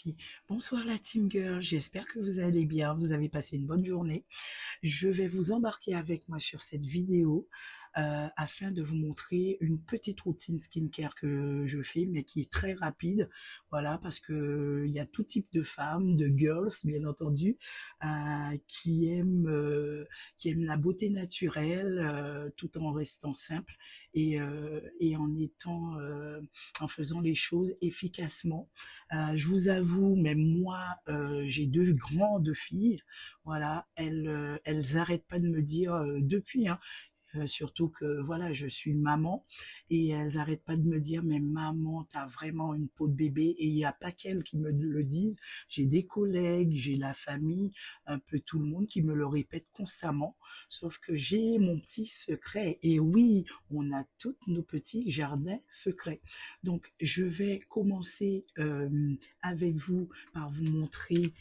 parti. Bonsoir la Team Girl, j'espère que vous allez bien, vous avez passé une bonne journée. Je vais vous embarquer avec moi sur cette vidéo afin de vous montrer une petite routine skincare que je fais, mais qui est très rapide. Voilà, parce que il y a tout type de femmes, de girls, bien entendu, qui aiment la beauté naturelle, tout en restant simple et en faisant les choses efficacement. Je vous avoue, même moi, j'ai deux grandes filles. Voilà, elles arrêtent pas de me dire depuis, hein, surtout que voilà, je suis maman et elles arrêtent pas de me dire mais maman, t'as vraiment une peau de bébé et il n'y a pas qu'elles qui me le disent. J'ai des collègues, j'ai la famille, un peu tout le monde qui me le répète constamment. Sauf que j'ai mon petit secret et oui, on a tous nos petits jardins secrets. Donc je vais commencer avec vous par vous montrer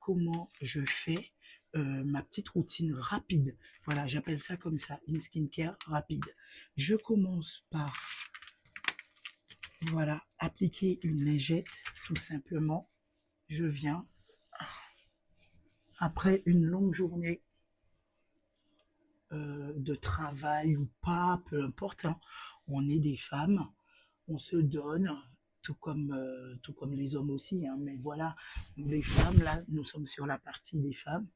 comment je fais ma petite routine rapide. Voilà, j'appelle ça comme ça, une skincare rapide. Je commence par, voilà, appliquer une lingette, tout simplement. Je viens, après une longue journée de travail ou pas, peu importe, hein, on est des femmes, on se donne, tout comme les hommes aussi, hein, mais voilà, nous les femmes, là, nous sommes sur la partie des femmes.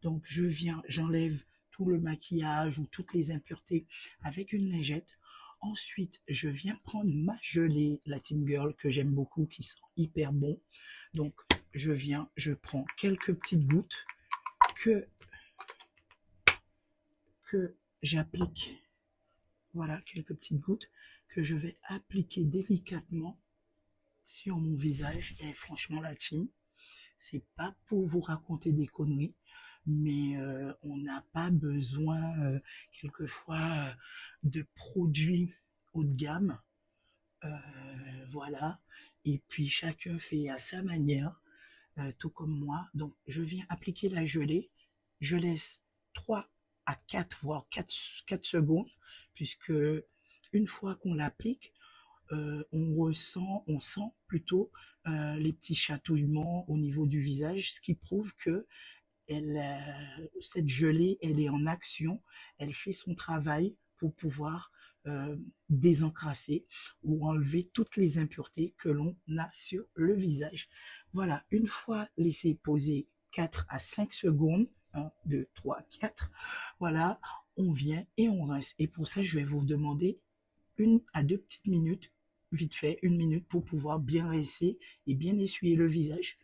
Donc je viens, j'enlève tout le maquillage ou toutes les impuretés avec une lingette. Ensuite, je viens prendre ma gelée, la Team Girl, que j'aime beaucoup, qui sent hyper bon. Donc, je prends quelques petites gouttes que, que j'applique. Voilà, quelques petites gouttes que je vais appliquer délicatement sur mon visage. Et franchement, la team, c'est pas pour vous raconter des conneries, mais on n'a pas besoin quelquefois de produits haut de gamme. Voilà. Et puis chacun fait à sa manière, tout comme moi. Donc je viens appliquer la gelée. Je laisse 3 à 4, voire 4 secondes, puisque une fois qu'on l'applique, on sent plutôt les petits chatouillements au niveau du visage, ce qui prouve que cette gelée, elle est en action, elle fait son travail pour pouvoir désencrasser ou enlever toutes les impuretés que l'on a sur le visage. Voilà, une fois laissé poser 4 à 5 secondes, 1, 2, 3, 4, voilà, on vient et on rince. Et pour ça, je vais vous demander 1 à 2 petites minutes, vite fait, 1 minute pour pouvoir bien rincer et bien essuyer le visage.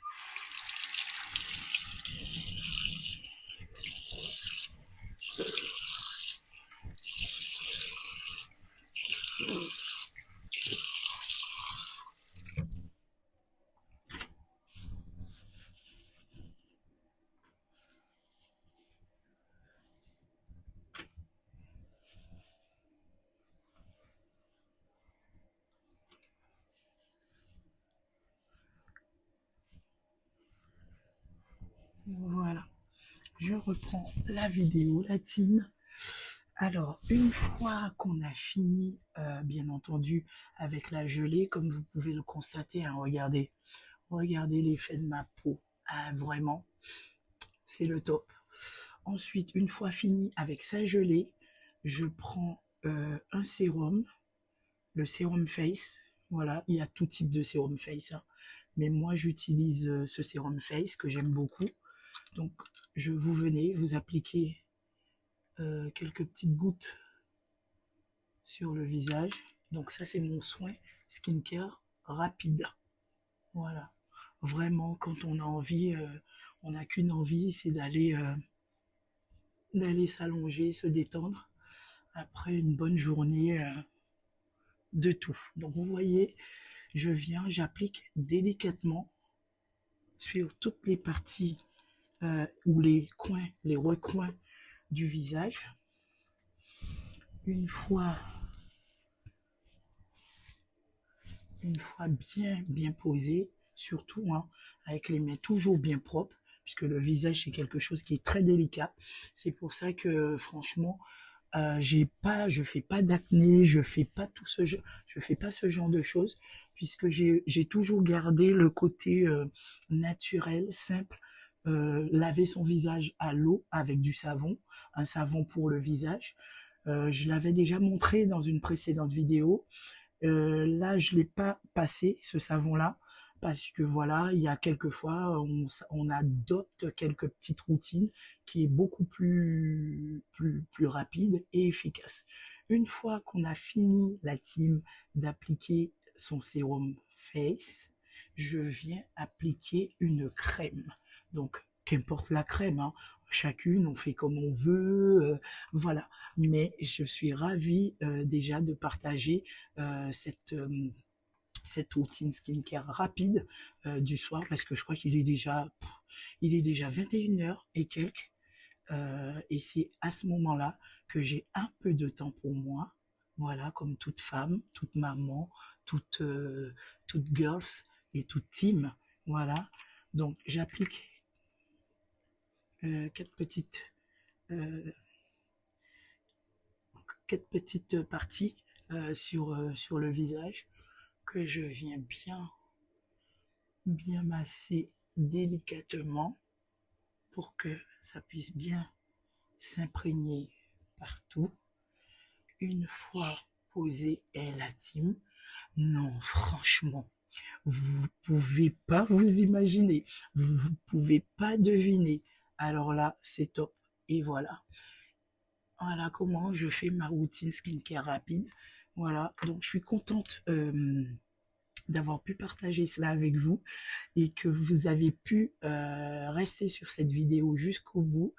Voilà, je reprends la vidéo, la team. Alors, une fois qu'on a fini, bien entendu, avec la gelée, comme vous pouvez le constater, hein, regardez, regardez l'effet de ma peau. Ah, vraiment, c'est le top. Ensuite, une fois fini avec sa gelée, je prends un sérum, le sérum Face. Voilà, il y a tout type de sérum Face, hein. Mais moi, j'utilise ce sérum Face que j'aime beaucoup. Donc, vous venez, vous appliquez quelques petites gouttes sur le visage. Donc ça, c'est mon soin skincare rapide. Voilà. Vraiment, quand on a envie, on n'a qu'une envie, c'est d'aller s'allonger, se détendre après une bonne journée de tout. Donc vous voyez, je viens, j'applique délicatement sur toutes les parties ou les coins, les recoins du visage. Une fois bien posé, surtout hein, avec les mains toujours bien propres, puisque le visage c'est quelque chose qui est très délicat. C'est pour ça que franchement, Je fais pas d'acné, je fais pas ce genre de choses puisque j'ai toujours gardé le côté naturel, simple, laver son visage à l'eau avec du savon, un savon pour le visage. Je l'avais déjà montré dans une précédente vidéo. Là, je l'ai pas passé ce savon-là parce que voilà, il y a quelquefois on adopte quelques petites routines qui est beaucoup plus rapide et efficace. Une fois qu'on a fini la team d'appliquer son sérum face, je viens appliquer une crème. Donc, qu'importe la crème, hein, chacune, on fait comme on veut, voilà. Mais je suis ravie déjà de partager euh, cette, euh, cette routine skincare rapide du soir parce que je crois il est déjà 21 heures et quelques. Et c'est à ce moment-là que j'ai un peu de temps pour moi. Voilà, comme toute femme, toute maman, toute girls et toute team. Voilà. Donc j'applique quatre euh, quatre petites parties sur le visage que je viens bien masser délicatement pour que ça puisse bien s'imprégner partout. Une fois posé et la team, non, franchement, vous pouvez pas vous imaginer, vous pouvez pas deviner. Alors là, c'est top. Et voilà. Voilà comment je fais ma routine skincare rapide. Voilà, donc je suis contente d'avoir pu partager cela avec vous et que vous avez pu rester sur cette vidéo jusqu'au bout.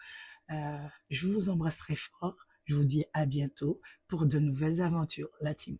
Je vous embrasse très fort. Je vous dis à bientôt pour de nouvelles aventures, la team.